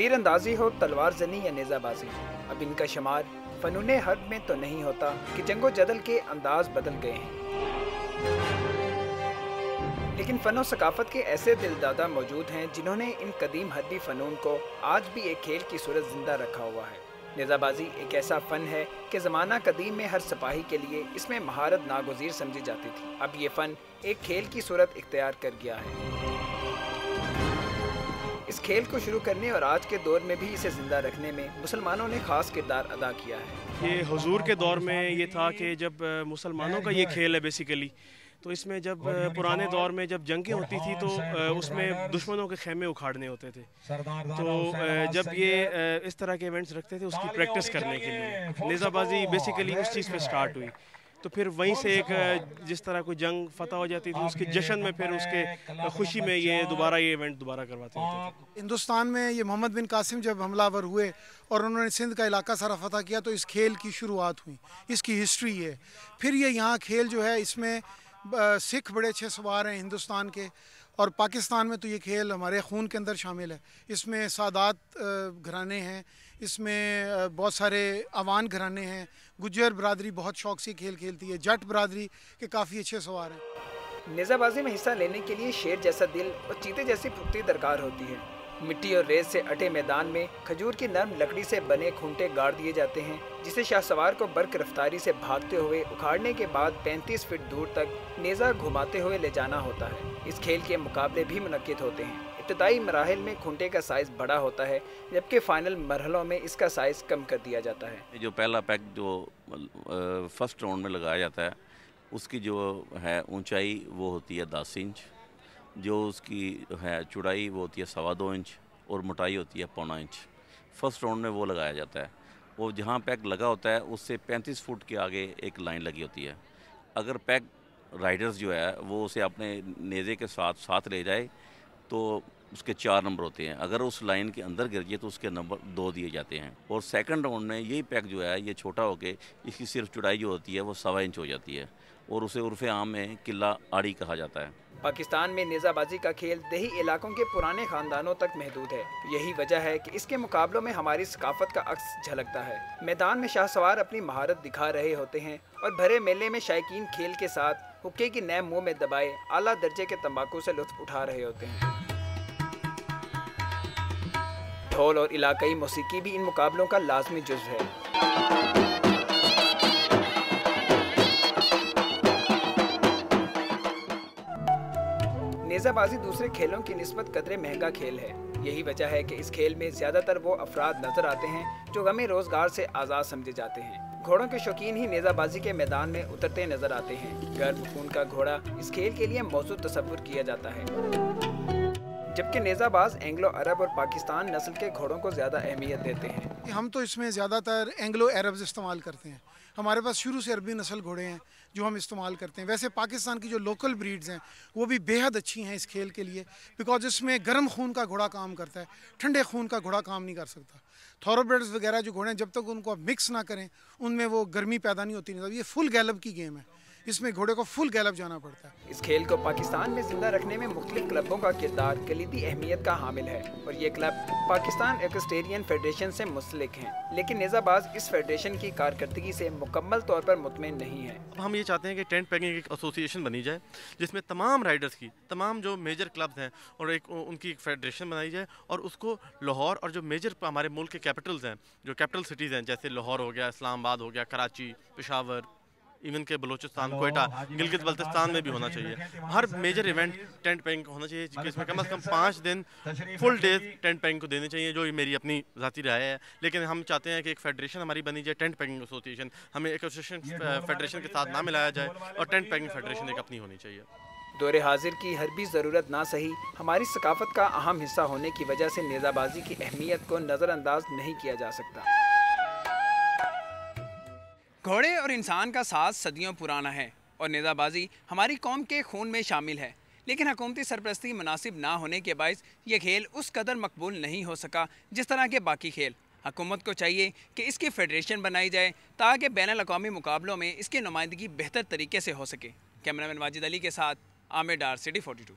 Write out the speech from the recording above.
तीरंदाजी हो, तलवार जनी या नेज़ाबाजी, अब इनका शुमार फ़नून हर्ब में तो नहीं होता कि जंगो जदल के अंदाज बदल गए हैं। लेकिन फ़न सकाफ़त के ऐसे दिलदादा मौजूद हैं जिन्होंने इन कदीम हर्बी फ़नून को आज भी एक खेल की सूरत ज़िंदा रखा हुआ है। नेज़ाबाजी एक ऐसा फ़न है कि ज़माना कदीम में हर सिपाही के लिए इसमें महारत नागुज़ीर समझी जाती थी। अब ये फ़न एक खेल की सूरत इख्तियार कर गया है। इस खेल को शुरू करने और आज के दौर में भी इसे ज़िंदा रखने में मुसलमानों ने ख़ास किरदार अदा किया है। ये हुजूर के दौर में ये था कि जब मुसलमानों का ये खेल है बेसिकली, तो इसमें जब पुराने दौर में जब जंगें होती थी तो उसमें दुश्मनों के खेमे उखाड़ने होते थे। तो जब ये इस तरह के इवेंट्स रखते थे उसकी प्रैक्टिस करने के लिए नेज़ाबाजी बेसिकली उस चीज़ पे स्टार्ट हुई। तो फिर वहीं से एक जिस तरह कोई जंग फतह हो जाती थी उसके जश्न में फिर उसके खुशी में ये इवेंट दोबारा करवाते होते थे। हिंदुस्तान में ये मोहम्मद बिन कासिम जब हमलावर हुए और उन्होंने सिंध का इलाका सारा फतह किया तो इस खेल की शुरुआत हुई, इसकी हिस्ट्री है। फिर ये यहाँ खेल जो है इसमें सिख बड़े अच्छे सवार हैं हिंदुस्तान के, और पाकिस्तान में तो ये खेल हमारे खून के अंदर शामिल है। इसमें सादात घराने हैं, इसमें बहुत सारे अवान घराने हैं, गुज्जर बरादरी बहुत शौक से खेल खेलती है, जट बरादरी के काफ़ी अच्छे सवार हैं। नेज़ाबाजी में हिस्सा लेने के लिए शेर जैसा दिल और चीते जैसी फुर्ती दरकार होती है। मिट्टी और रेत से अटे मैदान में खजूर की नरम लकड़ी से बने खूंटे गाड़ दिए जाते हैं, जिसे शाहसवार को बर्क रफ्तारी से भागते हुए उखाड़ने के बाद 35 फीट दूर तक नेज़ा घुमाते हुए ले जाना होता है। इस खेल के मुकाबले भी मुनक्किद होते हैं। इब्तदाई मराहिल में खूंटे का साइज़ बड़ा होता है, जबकि फ़ाइनल मरहलों में इसका साइज़ कम कर दिया जाता है। जो पहला पैक जो फर्स्ट राउंड में लगाया जाता है उसकी जो है ऊंचाई वो होती है 10 इंच, जो उसकी है चौड़ाई वो होती है 2.25 इंच और मोटाई होती है 0.25 इंच। फर्स्ट राउंड में वो लगाया जाता है। वो जहाँ पैक लगा होता है उससे 35 फुट के आगे एक लाइन लगी होती है। अगर पैक राइडर्स जो है वो उसे अपने नेज़े के साथ ले जाए तो उसके 4 नंबर होते हैं। अगर उस लाइन के अंदर गिर जाए तो उसके नंबर 2 दिए जाते हैं। और सेकंड राउंड में यही पैक जो है ये छोटा होके इसकी सिर्फ चौड़ाई जो होती है वो 1.25 इंच हो जाती है और उसे उर्फ़े आम में किला आड़ी कहा जाता है। पाकिस्तान में नेज़ाबाजी का खेल देही इलाकों के पुराने ख़ानदानों तक महदूद है। यही वजह है कि इसके मुकाबलों में हमारी सकाफ़त का अक्स झलकता है। मैदान में शाहसवार अपनी महारत दिखा रहे होते हैं और भरे मेले में शायकीन खेल के साथ हुक्के की नैम मुँह में दबाए आला दर्जे के तंबाकू से लुत्फ़ उठा रहे होते हैं। ढोल और इलाकाई मौसीकी भी इन मुकाबलों का लाजमी जुज़्व है। नेज़ाबाजी दूसरे खेलों की निस्बत कदरे महंगा खेल है। यही वजह है कि इस खेल में ज़्यादातर वो अफराद नजर आते हैं जो गमे रोज़गार से आज़ाद समझे जाते हैं। घोड़ों के शौकीन ही नेज़ाबाजी के मैदान में उतरते नजर आते हैं। गर्म खून का घोड़ा इस खेल के लिए मौजूद तसव्वुर किया जाता है, जबकि नेज़ाबाज एंग्लो अरब और पाकिस्तान नस्ल के घोड़ों को ज़्यादा अहमियत देते हैं। हम तो इसमें ज़्यादातर एंग्लो अरब्स इस्तेमाल करते हैं। हमारे पास शुरू से अरबी नस्ल घोड़े हैं जो हम इस्तेमाल करते हैं। वैसे पाकिस्तान की जो लोकल ब्रीड्स हैं वो भी बेहद अच्छी हैं इस खेल के लिए, बिकॉज इसमें गर्म खून का घोड़ा काम करता है, ठंडे खून का घोड़ा काम नहीं कर सकता। थॉरोब्रेड्स वगैरह जो घोड़े हैं जब तक उनको आप मिक्स ना करें उनमें वो गर्मी पैदा नहीं होती। नहीं, ये फुल गैलब की गेम है, इसमें घोड़े को फुल गैलब जाना पड़ता है। इस खेल को पाकिस्तान में जिंदा रखने में मुख्तलिफ क्लबों का किरदार कलीदी अहमियत का हामिल है और ये क्लब पाकिस्तान एक्वेस्टेरियन फेडरेशन से मुंसलिक हैं। लेकिन नेज़ाबाज इस फेडरेशन की कारकर्दगी से मुकम्मल तौर पर मुतमिन नहीं है। हम ये चाहते हैं कि टेंट पैकिंग एक एसोसिएशन बनी जाए जिसमें तमाम राइडर्स की तमाम जो मेजर क्लब्स हैं और एक उनकी एक फेडरेशन बनाई जाए और उसको लाहौर और जो मेजर हमारे मुल्क के कैपिटल्स हैं, जो कैपिटल सिटीज़ हैं जैसे लाहौर हो गया, इस्लामाबाद हो गया, कराची, पेशावर, इवन के बलूचिस्तान, कोयटा, गिलगित बल्तिस्तान में भी होना चाहिए। हर मेजर इवेंट टेंट पैकिंग होना चाहिए जिसमें कम से कम 5 दिन फुल डेज टेंट पैकिंग को देने चाहिए, जो मेरी अपनी ज़ाती राय है। लेकिन हम चाहते हैं कि एक फेडरेशन हमारी बनी जाए, टेंट पैकिंग एसोसिएशन। हमें एक एसोसिएशन फेडरेशन के साथ ना मिलाया जाए और टेंट पैकिंग फेडरेशन एक अपनी होनी चाहिए। दौरे हाजिर की हरबी ज़रूरत ना सही, हमारी सकाफ़त का अहम हिस्सा होने की वजह से नेज़ाबाजी की अहमियत को नज़रअंदाज नहीं किया जा सकता। घोड़े और इंसान का साथ सदियों पुराना है और नेज़ाबाजी हमारी कौम के खून में शामिल है। लेकिन हुकूमती सरपरस्ती मुनासिब ना होने के बायस ये खेल उस कदर मकबूल नहीं हो सका जिस तरह के बाकी खेल। हुकूमत को चाहिए कि इसकी फेडरेशन बनाई जाए ताकि बैनुल-अक़वामी मुकाबलों में इसकी नुमाइंदगी बेहतर तरीके से हो सके। कैमरामैन वाजिद अली के साथ आमिर डार, सिटी 42।